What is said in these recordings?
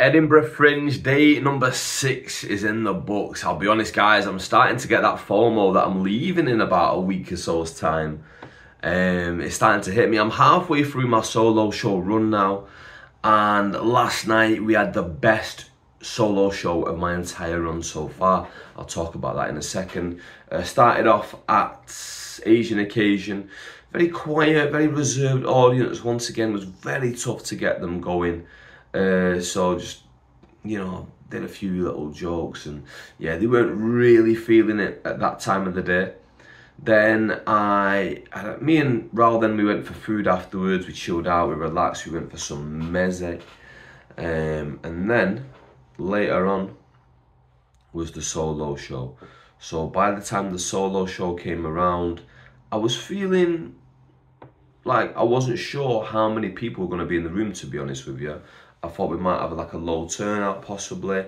Edinburgh Fringe day number 6 is in the books. I'll be honest, guys, I'm starting to get that FOMO that I'm leaving in about a week or so's time. It's starting to hit me. I'm halfway through my solo show run now, and last night we had the best solo show of my entire run so far. I'll talk about that in a second. Started off at Asian Occasion. Very quiet, very reserved audience. Once again, was very tough to get them going. So just, did a few little jokes, and yeah, they weren't really feeling it at that time of the day. Then me and Raul, then we went for food afterwards. We chilled out, we relaxed, we went for some meze. And then later on was the solo show. So by the time the solo show came around, I was feeling like I wasn't sure how many people were going to be in the room, to be honest with you. I thought we might have like a low turnout possibly,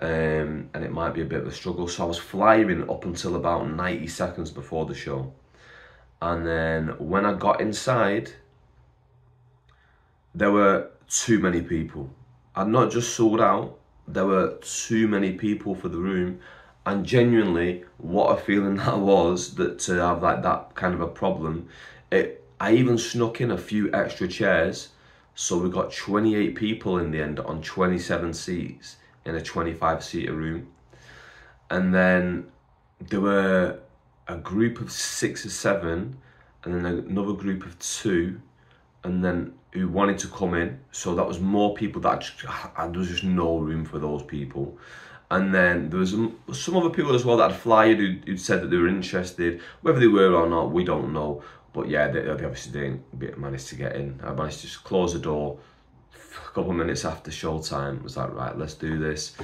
and it might be a bit of a struggle. So I was flying up until about 90 seconds before the show. And then when I got inside, there were too many people. I'd not just sold out, there were too many people for the room. And genuinely, what a feeling that was, that to have like that kind of a problem. I even snuck in a few extra chairs. So we got 28 people in the end on 27 seats in a 25-seater room. And then there were a group of 6 or 7, and then another group of 2, and then who wanted to come in. So that was more people that there was just no room for those people. And then there was some other people as well that had flyed who'd said that they were interested. Whether they were or not, we don't know. But yeah, they obviously didn't manage to get in. I managed to just close the door a couple of minutes after showtime. I was like, right, let's do this.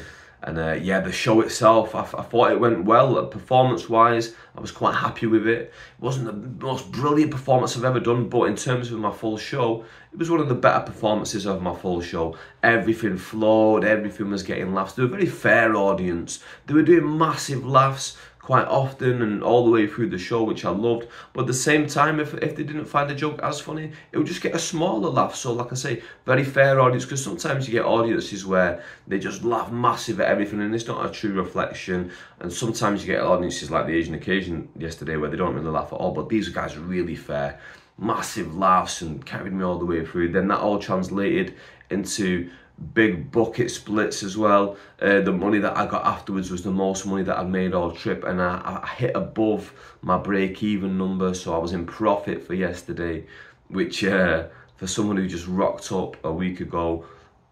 And yeah, the show itself, I thought it went well. Performance-wise, I was quite happy with it. It wasn't the most brilliant performance I've ever done, but in terms of my full show, it was one of the better performances of my full show. Everything flowed, everything was getting laughs. They were a very fair audience. They were doing massive laughs quite often and all the way through the show, which I loved. But at the same time, if they didn't find the joke as funny, it would just get a smaller laugh. So like I say, very fair audience, because sometimes you get audiences where they just laugh massive at everything and it's not a true reflection. And sometimes you get audiences like the Asian Occasion yesterday where they don't really laugh at all, but these guys are really fair. Massive laughs and carried me all the way through. Then that all translated into big bucket splits as well. The money that I got afterwards was the most money that I'd made all trip, and I hit above my break-even number, so I was in profit for yesterday, which for someone who just rocked up a week ago,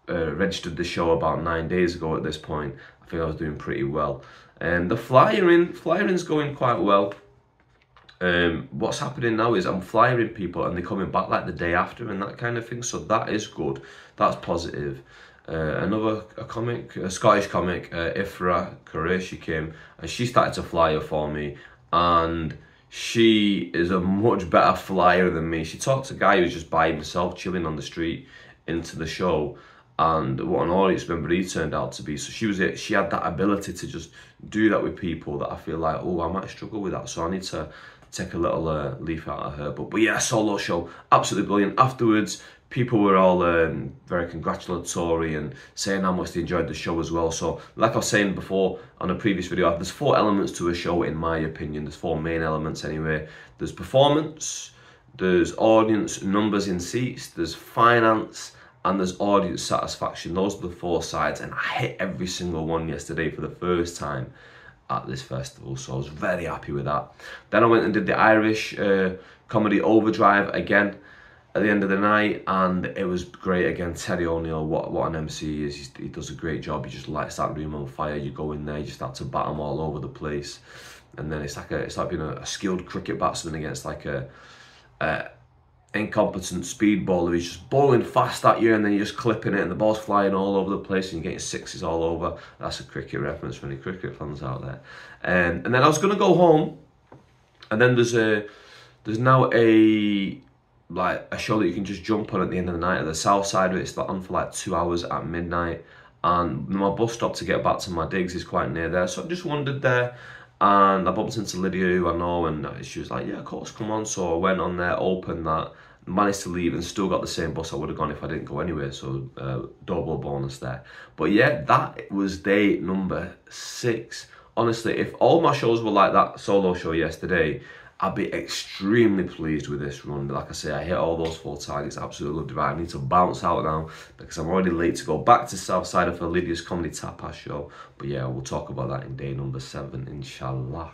registered the show about 9 days ago at this point, I think I was doing pretty well. And the flyering's going quite well. What's happening now is I'm flyering people and they're coming back like the day after and that kind of thing, so that is good, that's positive. Another comic, a Scottish comic, Ifra Qureshi, came and she started to flyer for me, and she is a much better flyer than me. She talked to a guy who's just by himself chilling on the street into the show, and what an audience member he turned out to be. So she had that ability to just do that with people that I feel like, oh, I might struggle with that, so I need to take a little leaf out of her. But yeah, solo show, absolutely brilliant. Afterwards, people were all very congratulatory and saying how much they enjoyed the show as well. So like I was saying before on a previous video, there's 4 elements to a show in my opinion. There's 4 main elements anyway. There's performance, there's audience numbers in seats, there's finance, and there's audience satisfaction. Those are the 4 sides, and I hit every single one yesterday for the first time at this festival, so I was very happy with that. Then I went and did the Irish comedy Overdrive again at the end of the night, and it was great again. Terry O'Neill, what an MC he is. He does a great job. He just lights that room on fire. You go in there, you just start to bat them all over the place, and then it's like being a skilled cricket batsman against like a incompetent speed bowler who's just bowling fast at you, and then you're just clipping it and the ball's flying all over the place and you're getting sixes all over. That's a cricket reference for any cricket fans out there. And then I was going to go home, and then there's now a show that you can just jump on at the end of the night at the south side of it. It's on for like 2 hours at midnight, and my bus stop to get back to my digs is quite near there, so I just wandered there. And I bumped into Lydia, who I know, and she was like, yeah, of course, come on. So I went on there, opened that, managed to leave and still got the same bus I would have gone if I didn't go anyway, so double bonus there. But yeah, that was day number 6. Honestly, if all my shows were like that solo show yesterday, I'd be extremely pleased with this run. Like I say, I hit all those 4 targets, absolutely loved it. Right, I need to bounce out now because I'm already late to go back to Southside for Lydia's Comedy Tapas show. But yeah, we'll talk about that in day number 7, inshallah.